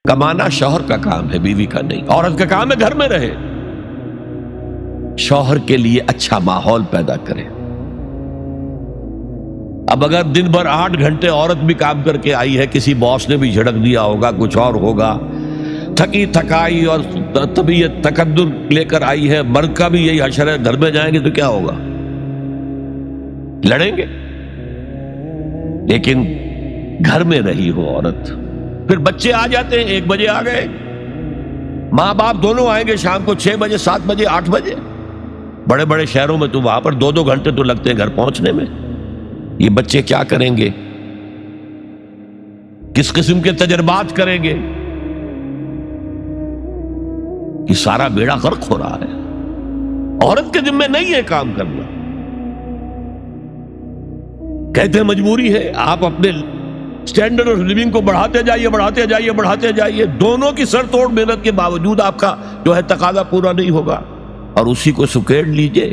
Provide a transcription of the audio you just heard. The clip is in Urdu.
کمانا شوہر کا کام ہے، بیوی کا نہیں۔ عورت کا کام ہے گھر میں رہے، شوہر کے لیے اچھا ماحول پیدا کرے۔ اب اگر دن بھر 8 گھنٹے عورت بھی کام کر کے آئی ہے، کسی باس نے بھی جھڑک دیا ہوگا، کچھ اور ہوگا، تھکی تھکائی اور طبیعت تقدر لے کر آئی ہے، مرد کا بھی یہی حشر ہے، گھر میں جائیں گے تو کیا ہوگا؟ لڑیں گے۔ لیکن گھر میں رہی ہو عورت، پھر بچے آ جاتے ہیں، 1 بجے آ گئے، ماں باپ دونوں آئیں گے شام کو 6 بجے، 7 بجے، 8 بجے۔ بڑے بڑے شہروں میں تو وہاں پر 2 گھنٹے تو لگتے ہیں گھر پہنچنے میں۔ یہ بچے کیا کریں گے؟ کس قسم کے تجربات کریں گے؟ یہ سارا بیڑا غرق ہو رہا ہے۔ عورت کے ذمہ نہیں ہے کام کرنا، کہتے ہیں مجبوری ہے۔ آپ اپنے سٹینڈرڈ آف لیونگ کو بڑھاتے جائیے، بڑھاتے جائیے، بڑھاتے جائیے، دونوں کی سر توڑ محنت کے باوجود آپ کا جو ہے تقاضا پورا نہیں ہوگا، اور اسی کو سکیڑ لیجئے۔